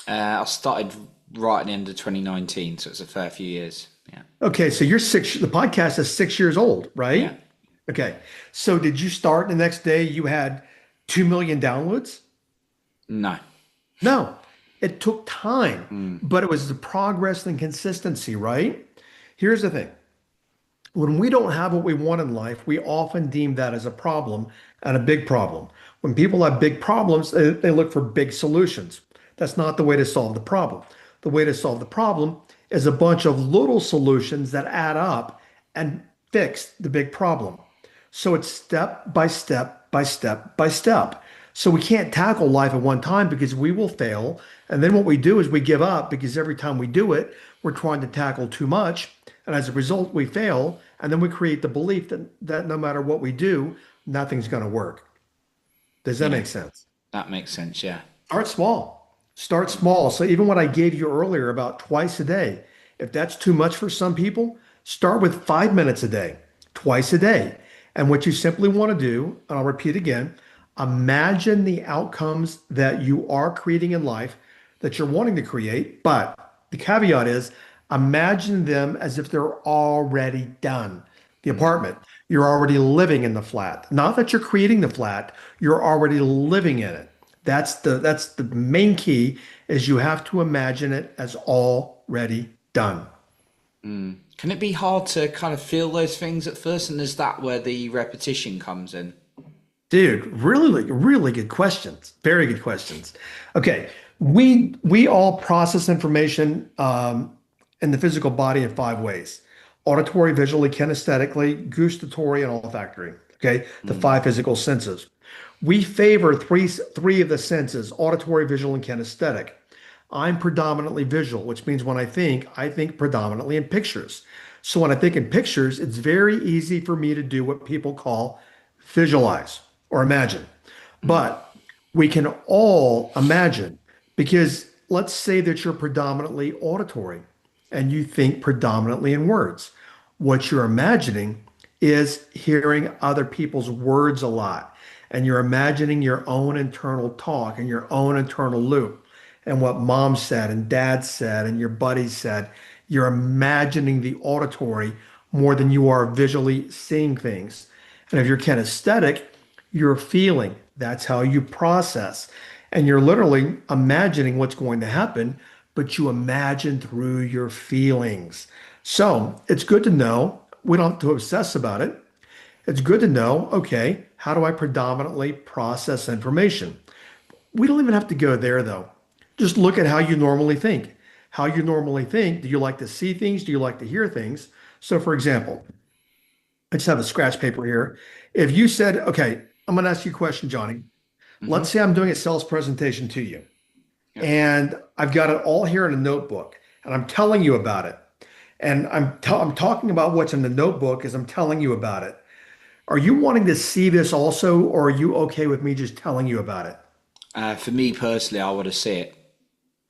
A: I started right at the end of 2019, so it's a fair few years. Yeah.
B: Okay, so the podcast is 6 years old,
A: Yeah.
B: right? Okay. So did you start the next day you had 2 million downloads?
A: No.
B: No, it took time,
A: Mm,
B: but it was the progress and consistency, right? Here's the thing. When we don't have what we want in life, we often deem that as a problem and a big problem. When people have big problems, they look for big solutions. That's not the way to solve the problem. The way to solve the problem is a bunch of little solutions that add up and fix the big problem. So it's step by step by step by step. So we can't tackle life at one time because we will fail. And then what we do is we give up because every time we do it, we're trying to tackle too much. And as a result, we fail. And then we create the belief that no matter what we do, nothing's going to work. Does that
A: yeah.
B: make sense?
A: That makes sense. Yeah.
B: Start small. Start small. So even what I gave you earlier about twice a day, if that's too much for some people, start with 5 minutes a day, twice a day. And what you simply want to do, and I'll repeat again, imagine the outcomes that you are creating in life that you're wanting to create. But the caveat is imagine them as if they're already done. The
A: Mm,
B: apartment, you're already living in the flat. Not that you're creating the flat, you're already living in it. That's the main key is you have to imagine it as already done.
A: mm. Can it be hard to kind of feel those things at first? And is that where the repetition comes in?
B: Dude, really, really good questions. Very good questions. Okay, we all process information in the physical body in five ways: auditory, visually, kinesthetically, gustatory, and olfactory. Okay, the
A: Mm,
B: five physical senses. We favor three of the senses: auditory, visual, and kinesthetic. I'm predominantly visual, which means when I think predominantly in pictures. So when I think in pictures, it's very easy for me to do what people call visualize or imagine.
A: Mm.
B: But we can all imagine because let's say that you're predominantly auditory and you think predominantly in words. What you're imagining is hearing other people's words a lot. And you're imagining your own internal talk and your own internal loop and what mom said and dad said and your buddies said. You're imagining the auditory more than you are visually seeing things. And if you're kinesthetic, you're feeling. That's how you process. And you're literally imagining what's going to happen, but you imagine through your feelings. So it's good to know. We don't have to obsess about it. It's good to know, okay, how do I predominantly process information? We don't even have to go there though. Just look at how you normally think. How you normally think. Do you like to see things? Do you like to hear things? So, for example, I just have a scratch paper here. If you said, okay, I'm going to ask you a question, Johnny. Let's
A: Hmm.
B: say I'm doing a sales presentation to you,
A: Yeah.
B: and I've got it all here in a notebook, and I'm telling you about it. And I'm talking about what's in the notebook as I'm telling you about it. Are you wanting to see this also, or are you okay with me just telling you about it?
A: For me personally, I want to see it.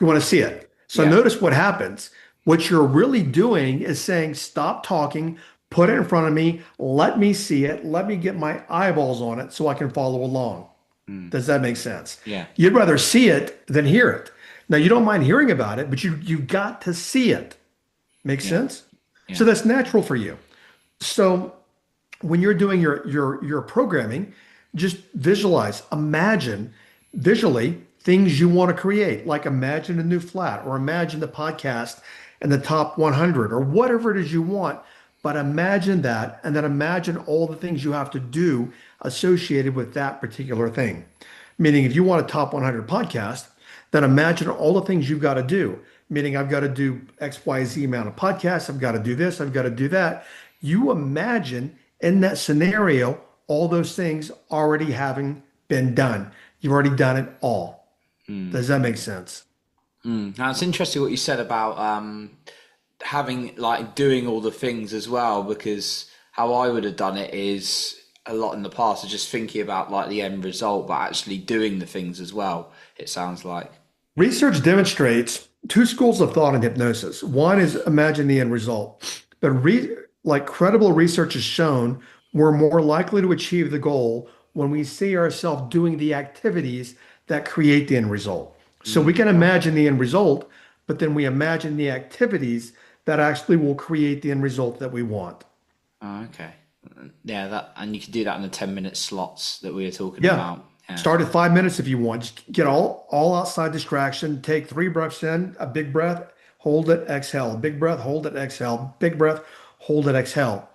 B: You want to see it. So
A: Yeah.
B: notice what happens. What you're really doing is saying, stop talking, put it in front of me, let me see it, let me get my eyeballs on it so I can follow along.
A: Mm.
B: Does that make sense?
A: Yeah.
B: You'd rather see it than hear it. Now you don't mind hearing about it, but you got to see it. Make
A: Yeah.
B: sense? So
A: Yeah.
B: that's natural for you. So when you're doing your programming, just visualize, imagine visually things you want to create, like imagine a new flat or imagine the podcast and the top 100 or whatever it is you want. But imagine that and then imagine all the things you have to do associated with that particular thing. Meaning, if you want a top 100 podcast, then imagine all the things you've got to do. Meaning, I've got to do XYZ amount of podcasts, I've got to do this, I've got to do that. You imagine in that scenario all those things already having been done. You've already done it all. Does that make sense?
A: Now it's interesting what you said about having like doing all the things as well, because how I would have done it is a lot in the past of just thinking about like the end result, but actually doing the things as well. It sounds like.
B: Research demonstrates two schools of thought in hypnosis. One is imagine the end result, but like credible research has shown, we're more likely to achieve the goal when we see ourselves doing the activities that create the end result. So we
A: Mm.
B: can imagine the end result, but then we imagine the activities that actually will create the end result that we want.
A: Oh, okay. Yeah, that and you can do that in the 10-minute slots that we were talking
B: Yeah.
A: about. Yeah.
B: Start at 5 minutes if you want. Just get all outside distraction. Take 3 breaths in, a big breath, hold it, exhale. Big breath, hold it, exhale. Big breath, hold it, exhale.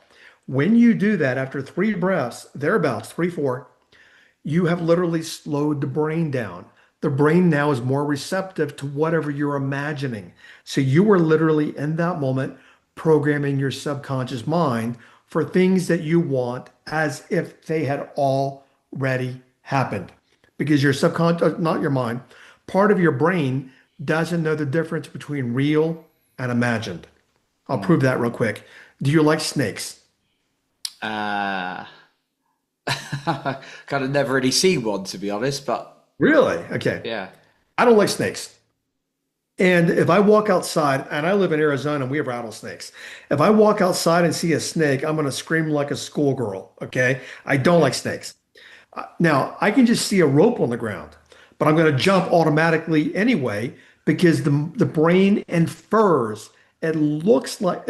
B: When you do that after 3 breaths, thereabouts, three, four, you have literally slowed the brain down. The brain now is more receptive to whatever you're imagining. So you were literally in that moment programming your subconscious mind for things that you want as if they had already happened. Because your subconscious, not your mind, part of your brain doesn't know the difference between real and imagined. I'll
A: Mm.
B: prove that real quick. Do you like snakes?
A: Uh, kind of never really seen one to be honest, but
B: Really? Okay.
A: yeah.
B: I don't like snakes. And if I walk outside, and I live in Arizona and we have rattlesnakes, if I walk outside and see a snake, I'm going to scream like a schoolgirl. Okay. I don't
A: Yeah.
B: like snakes. Now, I can just see a rope on the ground, but I'm going to jump automatically anyway because the brain infers it looks like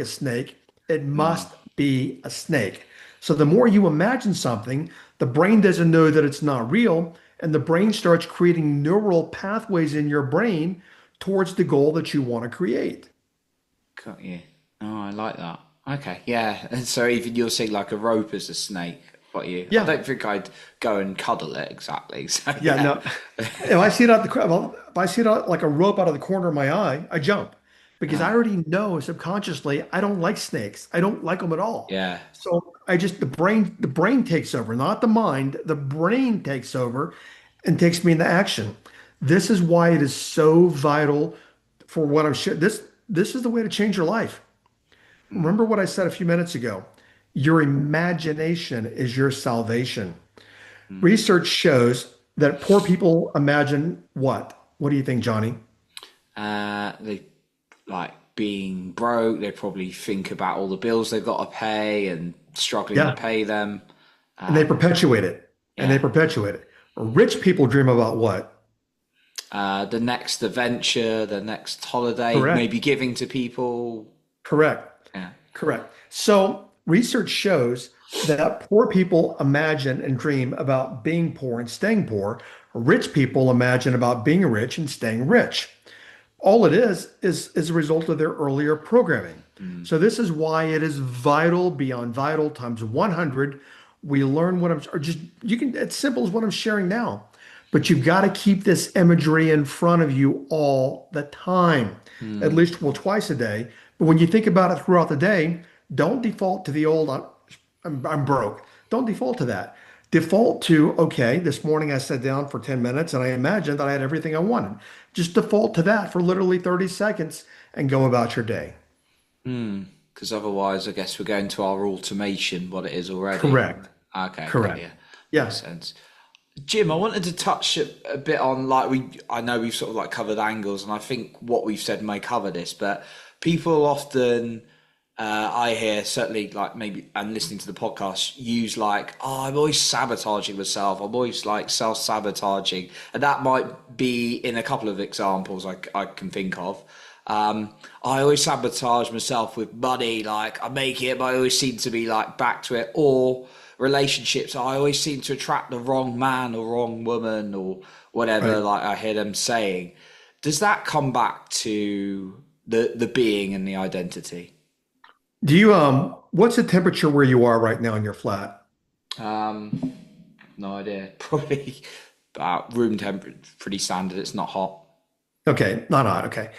B: a snake. It
A: Mm.
B: must be a snake. So the more you imagine something, the brain doesn't know that it's not real, and the brain starts creating neural pathways in your brain towards the goal that you want to create.
A: Got you. Oh, I like that. Okay, yeah. And so even you're saying like a rope as a snake, got you. I
B: Yeah.
A: don't think I'd go and cuddle it exactly. So
B: Yeah,
A: yeah.
B: no. If I see it out like a rope out of the corner of my eye, I jump because I
A: Ah,
B: already know subconsciously I don't like snakes. I don't like them at all.
A: yeah.
B: So I just the brain takes over, not the mind. The brain takes over and takes me into action. This is why it is so vital for what I'm sharing. This is the way to change your life.
A: Mm,
B: Remember what I said a few minutes ago. Your imagination is your salvation.
A: mm.
B: Research shows that poor people imagine what? What do you think, Johnny?
A: They like being broke. They probably think about all the bills they've got to pay and struggling to
B: Yeah.
A: pay them.
B: And they
A: Um,
B: perpetuate it. And they
A: yeah.
B: perpetuate it. Rich people dream about what?
A: The next adventure, the next holiday,
B: Correct.
A: maybe giving to people.
B: Correct.
A: Yeah.
B: Correct. So research shows that poor people imagine and dream about being poor and staying poor. Rich people imagine about being rich and staying rich. All it is a result of their earlier programming.
A: Mm,
B: So this is why it is vital beyond vital times 100. We learn what I'm, or just, you can, it's simple as what I'm sharing now, but you've got to keep this imagery in front of you all the time, at
A: mm,
B: least, well, twice a day. But when you think about it throughout the day, don't default to the old, I'm broke. Don't default to that. Default to, okay, this morning I sat down for 10 minutes and I imagined that I had everything I wanted. Just default to that for literally 30 seconds and go about your day.
A: mm. Because otherwise, I guess we're going to our automation, what it is already.
B: Correct.
A: Okay, got
B: Correct.
A: you. Makes
B: Yeah.
A: sense. Jim, I wanted to touch a bit on like I know we've sort of like covered angles, and I think what we've said may cover this, but people often, I hear certainly like maybe and listening to the podcast use like, oh, I'm always sabotaging myself. I'm always like self-sabotaging, and that might be in a couple of examples I can think of. I always sabotage myself with money. Like I make it, but I always seem to be like back to it. Or relationships, I always seem to attract the wrong man or wrong woman or whatever.
B: Right.
A: Like I hear them saying. Does that come back to the being and the identity?
B: What's the temperature where you are right now in your flat?
A: Um, no idea. Probably about room temperature, pretty standard. It's not hot.
B: Okay, not hot. Okay.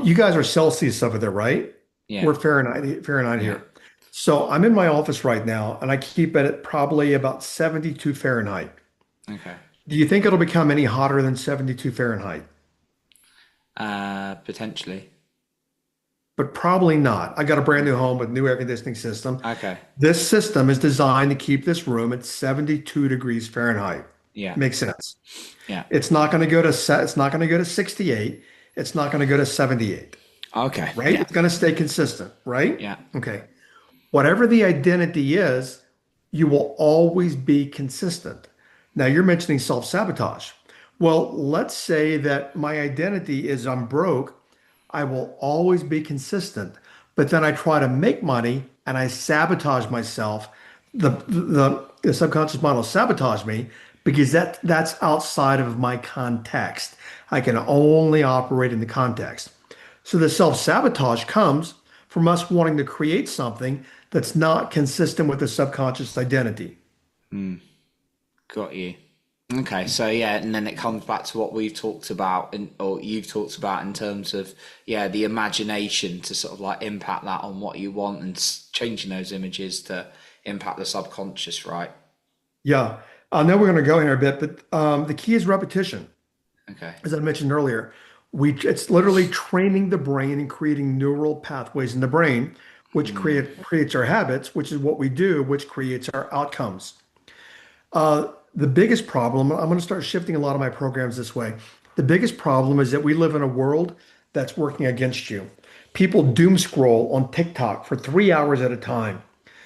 B: You guys are Celsius over there, right?
A: Yeah,
B: We're Fahrenheit
A: yeah.
B: here. So I'm in my office right now and I keep it at probably about 72 Fahrenheit.
A: Okay.
B: Do you think it'll become any hotter than 72 Fahrenheit?
A: Potentially.
B: But probably not. I got a brand new home with new air conditioning system.
A: Okay.
B: This system is designed to keep this room at 72 degrees Fahrenheit.
A: Yeah.
B: Makes sense.
A: Yeah.
B: It's not going to go to 68. It's not going to go to 78,
A: Okay.
B: right?
A: Yeah.
B: It's going to stay consistent, right?
A: Yeah.
B: Okay. Whatever the identity is, you will always be consistent. Now, you're mentioning self-sabotage. Well, let's say that my identity is I'm broke. I will always be consistent, but then I try to make money and I sabotage myself. The subconscious mind will sabotage me because that's outside of my context. I can only operate in the context. So the self-sabotage comes from us wanting to create something that's not consistent with the subconscious identity.
A: Got you. Okay, so yeah, and then it comes back to what we've talked about, and or you've talked about in terms of yeah, the imagination to sort of like impact that on what you want and changing those images to impact the subconscious, right?
B: Yeah, I know we're going to go here a bit, but the key is repetition.
A: Okay.
B: As I mentioned earlier, it's literally training the brain and creating neural pathways in the brain, which
A: Mm,
B: creates our habits, which is what we do, which creates our outcomes. The biggest problem, I'm going to start shifting a lot of my programs this way. The biggest problem is that we live in a world that's working against you. People doom scroll on TikTok for 3 hours at a time.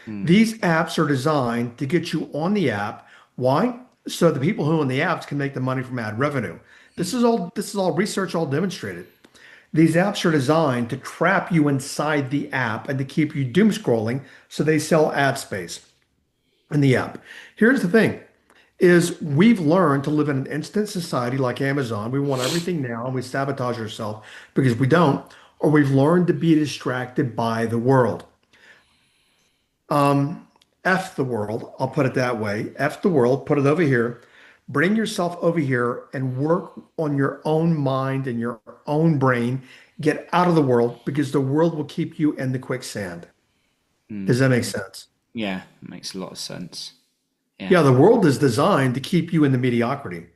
A: mm,
B: These apps are designed to get you on the app. Why? So the people who own the apps can make the money from ad revenue.
A: mm.
B: This is all research, all demonstrated. These apps are designed to trap you inside the app and to keep you doom scrolling, so they sell ad space in the app. Here's the thing is we've learned to live in an instant society like Amazon. We want everything now and we sabotage ourselves because we don't, or we've learned to be distracted by the world. Um, F the world, I'll put it that way. F the world, put it over here. Bring yourself over here and work on your own mind and your own brain. Get out of the world because the world will keep you in the quicksand. Does that make sense?
A: Yeah, makes a lot of sense. Yeah.
B: Yeah, the world is designed to keep you in the mediocrity.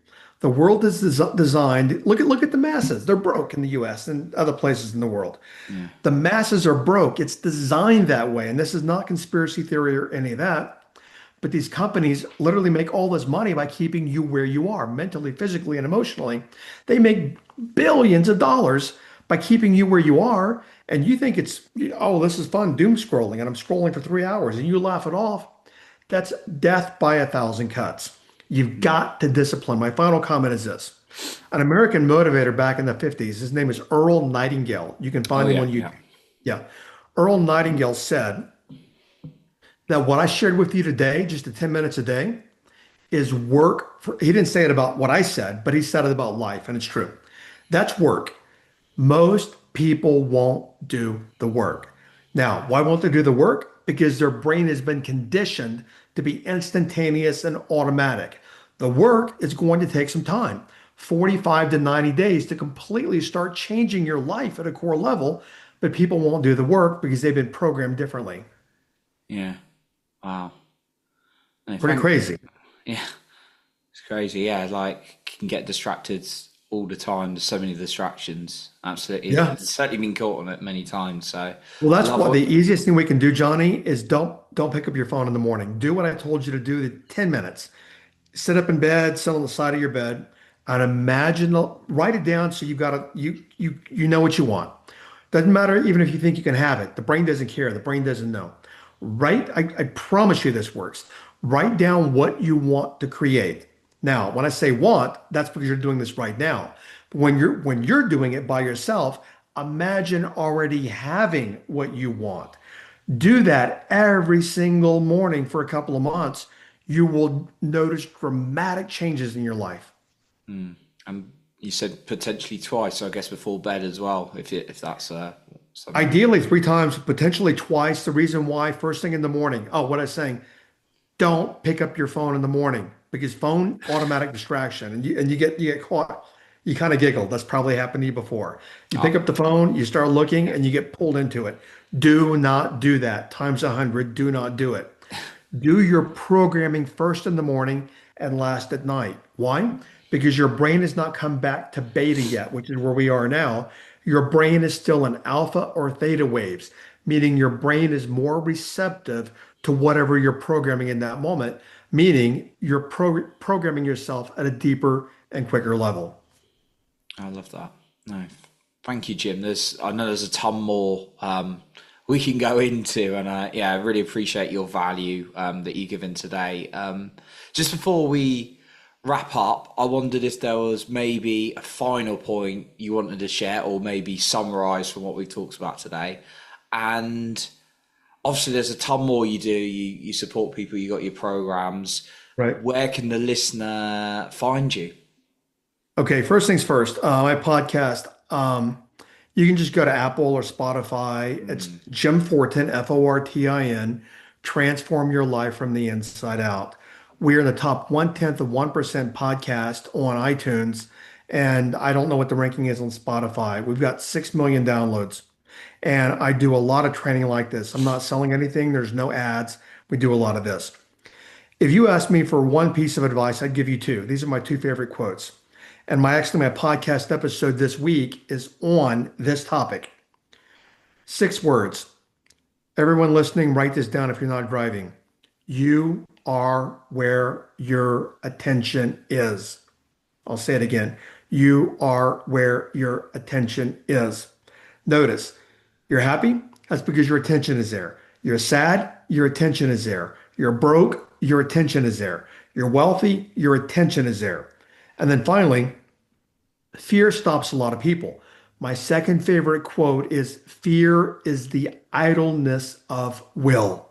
B: The world is designed. Look at the masses. They're broke in the U.S. and other places in the world.
A: Yeah.
B: The masses are broke. It's designed that way. And this is not conspiracy theory or any of that. But these companies literally make all this money by keeping you where you are mentally, physically, and emotionally. They make billions of dollars by keeping you where you are. And you think it's, oh, this is fun, doom scrolling, and I'm scrolling for 3 hours, and you laugh it off. That's death by a thousand cuts. You've got to discipline. My final comment is this. An American motivator back in the 50s, his name is Earl Nightingale. You can
A: Oh
B: find him
A: yeah,
B: on
A: yeah.
B: YouTube. Yeah. Earl Nightingale said that what I shared with you today, just the 10 minutes a day, is work for, he didn't say it about what I said, but he said it about life, and it's true. That's work. Most people won't do the work. Now, why won't they do the work? Because their brain has been conditioned to be instantaneous and automatic. The work is going to take some time, 45 to 90 days to completely start changing your life at a core level, but people won't do the work because they've been programmed differently.
A: Yeah. Wow. No,
B: Pretty
A: thank
B: crazy.
A: yeah. It's crazy. Yeah, like can get distracted all the time. There's so many distractions. Absolutely.
B: Yeah.
A: It's certainly been caught on it many times. So
B: Well,
A: I
B: that's
A: love
B: what the
A: what
B: easiest thing we can do, Johnny, is don't pick up your phone in the morning. Do what I told you to do the 10 minutes. Sit up in bed, sit on the side of your bed, and imagine, write it down so you know what you want. Doesn't matter even if you think you can have it. The brain doesn't care. The brain doesn't know. I promise you this works. Write down what you want to create. Now, when I say want, that's because you're doing this right now. But when you're doing it by yourself, imagine already having what you want. Do that every single morning for a couple of months. You will notice dramatic changes in your life.
A: you said potentially twice. So I guess before bed as well, if that's something.
B: Ideally, 3 times, potentially twice. The reason why, first thing in the morning. Oh, what I was saying, don't pick up your phone in the morning because phone automatic distraction and you get caught. You kind of giggle. That's probably happened to you before. You pick
A: Oh,
B: up the phone, you start looking, and you get pulled into it. Do not do that. Times 100. Do not do it. Do your programming first in the morning and last at night. Why? Because your brain has not come back to beta yet, which is where we are now. Your brain is still in alpha or theta waves, meaning your brain is more receptive to whatever you're programming in that moment, meaning you're programming yourself at a deeper and quicker level.
A: I love that. No, thank you, Jim. I know there's a ton more we can go into, and yeah, I really appreciate your value that you've given today. Just before we wrap up, I wondered if there was maybe a final point you wanted to share, or maybe summarize from what we've talked about today. And obviously, there's a ton more you do. You support people. You got your programs.
B: Right.
A: Where can the listener find you?
B: Okay, first things first, my podcast, you can just go to Apple or Spotify. It's Jim Fortin, Fortin, Transform Your Life from the Inside Out. We are in the top 1/10 of 1% podcast on iTunes, and I don't know what the ranking is on Spotify. We've got 6 million downloads, and I do a lot of training like this. I'm not selling anything, there's no ads. We do a lot of this. If you ask me for one piece of advice, I'd give you two. These are my two favorite quotes. And my podcast episode this week is on this topic. 6 words. Everyone listening, write this down if you're not driving. You are where your attention is. I'll say it again. You are where your attention is. Notice, you're happy? That's because your attention is there. You're sad? Your attention is there. You're broke? Your attention is there. You're wealthy? Your attention is there. And then finally, fear stops a lot of people. My second favorite quote is fear is the idleness of will.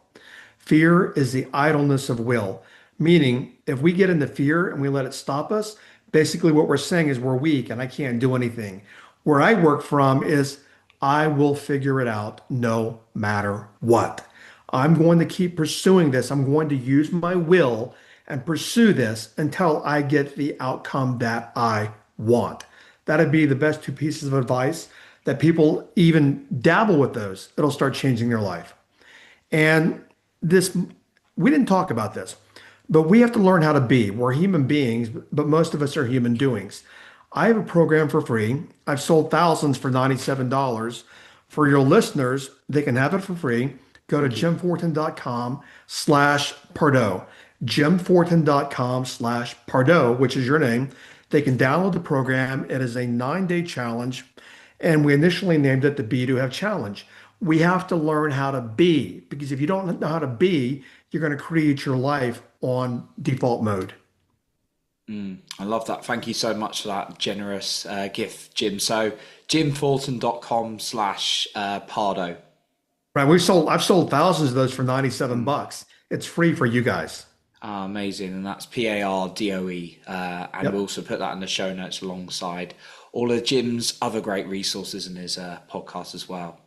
B: Fear is the idleness of will. Meaning, if we get into fear and we let it stop us, basically what we're saying is we're weak and I can't do anything. Where I work from is I will figure it out no matter what. I'm going to keep pursuing this. I'm going to use my will and pursue this until I get the outcome that I want. That'd be the best two pieces of advice that people even dabble with those. It'll start changing their life. And this, we didn't talk about this, but we have to learn how to be. We're human beings, but most of us are human doings. I have a program for free. I've sold thousands for $97. For your listeners, they can have it for free. Go to
A: Thank you.
B: jimfortin.com/Pardo. jimfortin.com/Pardo, which is your name. They can download the program. It is a 9-day challenge. And we initially named it the Be to Have Challenge. We have to learn how to be because if you don't know how to be, you're going to create your life on default mode.
A: I love that. Thank you so much for that generous gift, Jim. So jimfortin.com/Pardo.
B: Right. I've sold thousands of those for $97. It's free for you guys.
A: Amazing. And that's PARDOE. And we'll
B: Yep.
A: also put that in the show notes alongside all of Jim's other great resources in his podcast as well.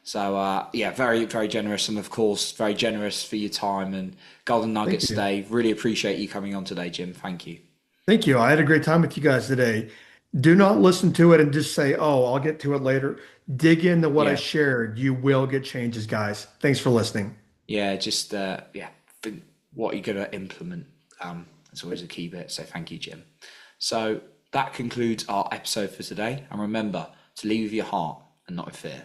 A: So, yeah, very, very generous. And of course, very generous for your time and Golden
B: Thank
A: Nuggets
B: you.
A: today. Really appreciate you coming on today, Jim. Thank you.
B: Thank you. I had a great time with you guys today. Do not listen to it and just say, oh, I'll get to it later. Dig into what I
A: Yeah.
B: shared. You will get changes, guys. Thanks for listening.
A: Yeah. Just, yeah, think what you're going to implement. That's always a key bit. So thank you, Jim. So that concludes our episode for today. And remember to lead with your heart and not with fear.